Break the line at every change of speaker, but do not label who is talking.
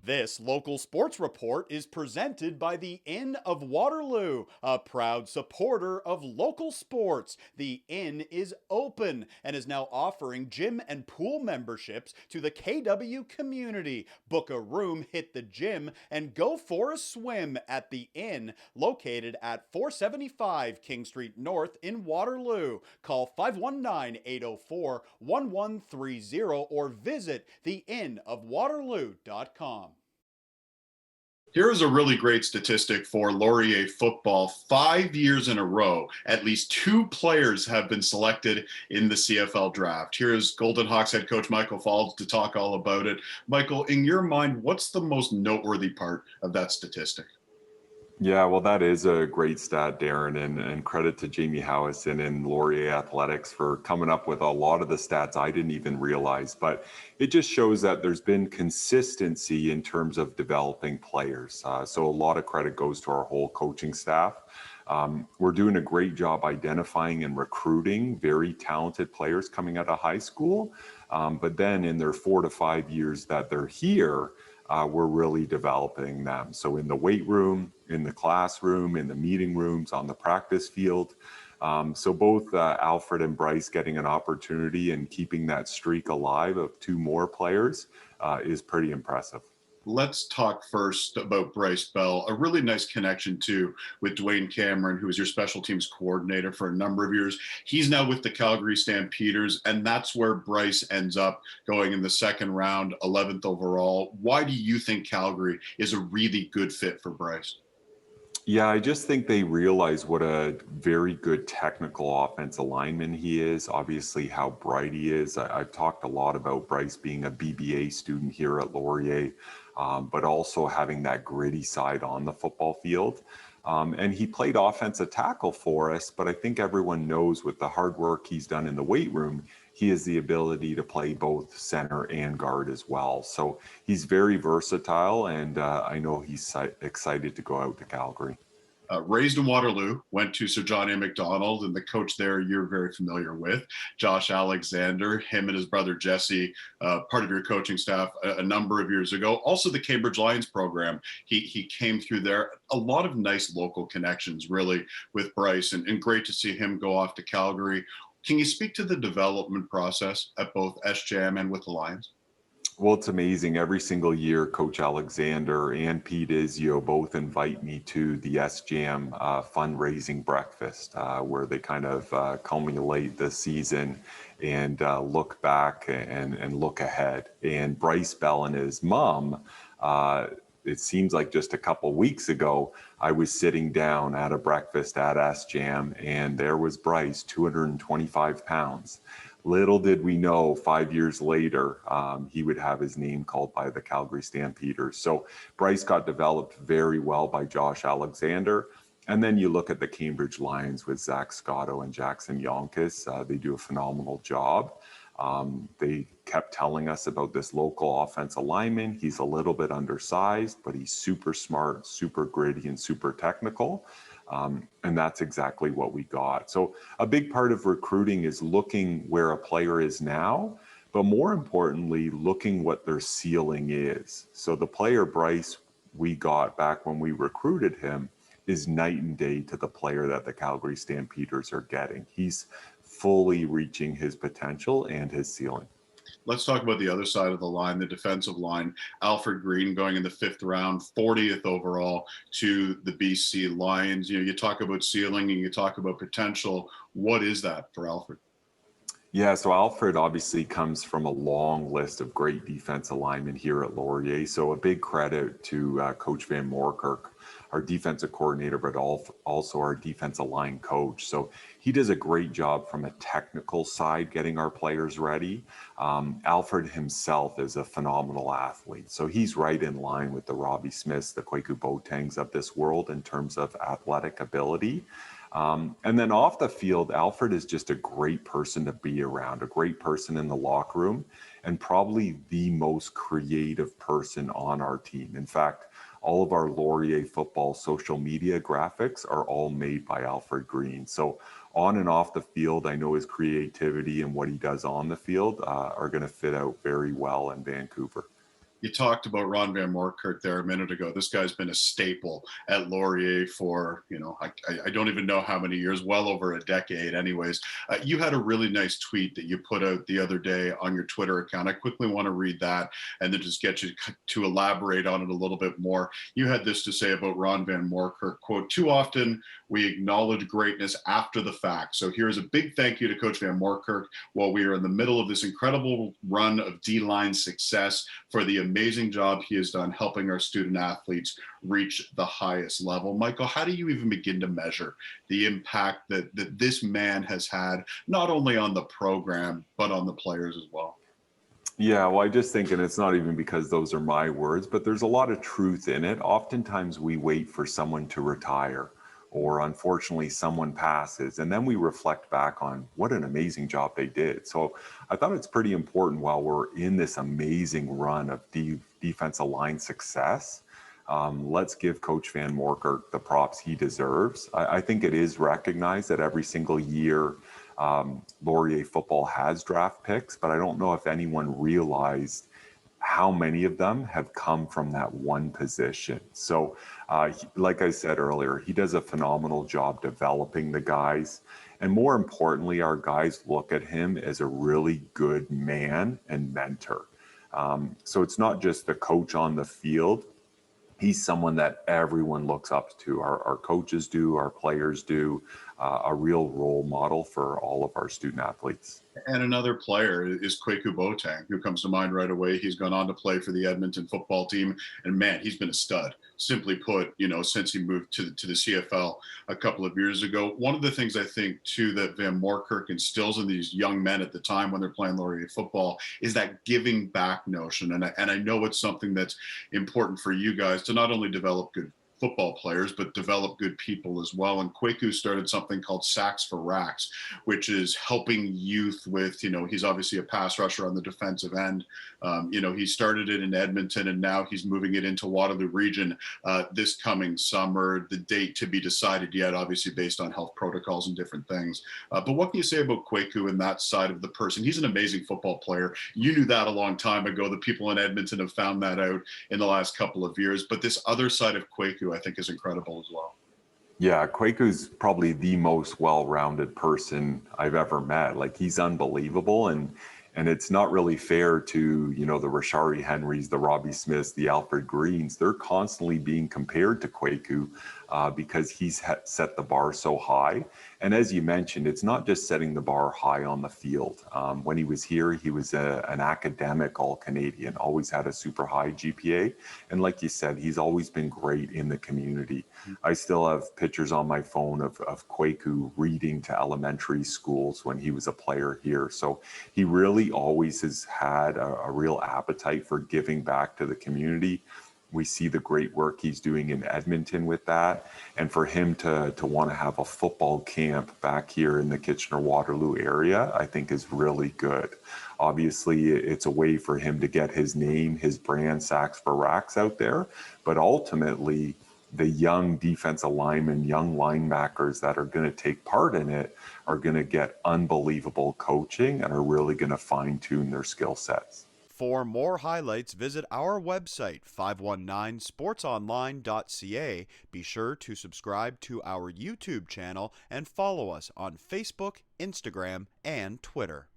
This local sports report is presented by the Inn of Waterloo, a proud supporter of local sports. The Inn is open and is now offering gym and pool memberships to the KW community. Book a room, hit the gym, and go for a swim at the Inn, located at 475 King Street North in Waterloo. Call 519-804-1130 or visit theinnofwaterloo.com.
Here is a really great statistic for Laurier football. 5 years in a row, at least two players have been selected in the CFL draft. Here is Golden Hawks head coach Michael Falls to talk all about it. Michael, in your mind, what's the most noteworthy part of that statistic?
Yeah, well, that is a great stat, Darren, and credit to Jamie Howison and Laurier Athletics for coming up with a lot of the stats I didn't even realize. But it just shows that there's been consistency in terms of developing players. So a lot of credit goes to our whole coaching staff. We're doing a great job identifying and recruiting very talented players coming out of high school. But then in their 4 to 5 years that they're here, we're really developing them. So in the weight room, in the classroom, in the meeting rooms, on the practice field. So both Alfred and Bryce getting an opportunity and keeping that streak alive of two more players is pretty impressive.
Let's talk first about Bryce Bell. A really nice connection too with Dwayne Cameron, who was your special teams coordinator for a number of years. He's now with the Calgary Stampeders, and that's where Bryce ends up going in the second round, 11th overall. Why do you think Calgary is a really good fit for Bryce?
Yeah, I just think they realize what a very good technical offensive lineman he is, obviously how bright he is. I've talked a lot about Bryce being a BBA student here at Laurier, but also having that gritty side on the football field. And he played offensive tackle for us, but I think everyone knows with the hard work he's done in the weight room, he has the ability to play both center and guard as well. So he's very versatile, and I know he's excited to go out to Calgary.
Raised in Waterloo, went to Sir John A. Macdonald, and the coach there you're very familiar with, Josh Alexander, him and his brother Jesse, part of your coaching staff a number of years ago. Also the Cambridge Lions program, he came through there. A lot of nice local connections, really, with Bryce, and great to see him go off to Calgary. Can you speak to the development process at both SJM and with the Lions?
Well, it's amazing. Every single year, Coach Alexander and Pete Izio both invite me to the SJM fundraising breakfast, where they kind of culminate the season and look back and look ahead. And Bryce Bell and his mom, it seems like just a couple weeks ago, I was sitting down at a breakfast at SJM, and there was Bryce, 225 pounds. Little did we know 5 years later, he would have his name called by the Calgary Stampeders. So Bryce got developed very well by Josh Alexander. And then you look at the Cambridge Lions with Zach Scotto and Jackson Yonkis. They do a phenomenal job. They kept telling us about this local offensive lineman. He's a little bit undersized, but he's super smart, super gritty, and super technical. And that's exactly what we got. So a big part of recruiting is looking where a player is now, but more importantly, looking what their ceiling is. So the player Bryce we got back when we recruited him is night and day to the player that the Calgary Stampeders are getting. He's fully reaching his potential and his ceiling.
Let's talk about the other side of the line, the defensive line. Alfred Green going in the 5th round, 40th overall to the BC Lions. You know, you talk about ceiling and you talk about potential. What is that for Alfred?
Yeah, so Alfred obviously comes from a long list of great defensive linemen here at Laurier. So a big credit to Coach Van Moorkirk, our defensive coordinator, but also our defensive line coach. So he does a great job from a technical side, getting our players ready. Alfred himself is a phenomenal athlete. So he's right in line with the Robbie Smiths, the Kwaku Boatengs of this world in terms of athletic ability. And then off the field, Alfred is just a great person to be around, a great person in the locker room, and probably the most creative person on our team. In fact, all of our Laurier football social media graphics are all made by Alfred Green. So on and off the field, I know his creativity and what he does on the field are going to fit out very well in Vancouver.
You talked about Ron Van Moorkirk there a minute ago. This guy's been a staple at Laurier for, I don't even know how many years, well over a decade anyways. You had a really nice tweet that you put out the other day on your Twitter account. I quickly want to read that and then just get you to elaborate on it a little bit more. You had this to say about Ron Van Moorkirk, quote, "Too often we acknowledge greatness after the fact. So here's a big thank you to Coach Van Moorkirk while we are in the middle of this incredible run of D-line success for the amazing job he has done helping our student athletes reach the highest level." Michael, how do you even begin to measure the impact that this man has had, not only on the program, but on the players as well?
Yeah, well, I just think, and it's not even because those are my words, but there's a lot of truth in it. Oftentimes we wait for someone to retire, or unfortunately someone passes, and then we reflect back on what an amazing job they did. So I thought it's pretty important while we're in this amazing run of defensive line success, let's give Coach Van Moorkirk the props he deserves. I think it is recognized that every single year Laurier football has draft picks, but I don't know if anyone realized how many of them have come from that one position. So like I said earlier, he does a phenomenal job developing the guys. And more importantly, our guys look at him as a really good man and mentor. So it's not just the coach on the field. He's someone that everyone looks up to. Our coaches do, our players do, a real role model for all of our student athletes.
And another player is Kwaku Boateng, who comes to mind right away. He's gone on to play for the Edmonton football team. And man, he's been a stud, simply put, since he moved to the CFL a couple of years ago. One of the things I think, too, that Van Moorkirk instills in these young men at the time when they're playing Laurier football is that giving back notion. And I know it's something that's important for you guys to not only develop good football players, but develop good people as well. And Kwaku started something called Sacks for Racks, which is helping youth with, he's obviously a pass rusher on the defensive end. He started it in Edmonton and now he's moving it into Waterloo region this coming summer. The date to be decided yet, obviously based on health protocols and different things. But what can you say about Kwaku and that side of the person? He's an amazing football player. You knew that a long time ago. The people in Edmonton have found that out in the last couple of years. But this other side of Kwaku, I think, is incredible as well.
Yeah, Kwaku's probably the most well-rounded person I've ever met. Like, he's unbelievable, and it's not really fair to, the Rashari Henrys, the Robbie Smiths, the Alfred Greens. They're constantly being compared to Kwaku because he's set the bar so high. And as you mentioned, it's not just setting the bar high on the field. When he was here, he was an academic All-Canadian, always had a super high GPA. And like you said, he's always been great in the community. I still have pictures on my phone of Kwaku reading to elementary schools when he was a player here. So he really always has had a real appetite for giving back to the community. We see the great work he's doing in Edmonton with that. And for him to want to have a football camp back here in the Kitchener-Waterloo area, I think is really good. Obviously, it's a way for him to get his name, his brand, Sacks for Racks out there. But ultimately, the young defensive linemen, young linebackers that are going to take part in it are going to get unbelievable coaching and are really going to fine-tune their skill sets.
For more highlights, visit our website, 519sportsonline.ca. Be sure to subscribe to our YouTube channel and follow us on Facebook, Instagram, and Twitter.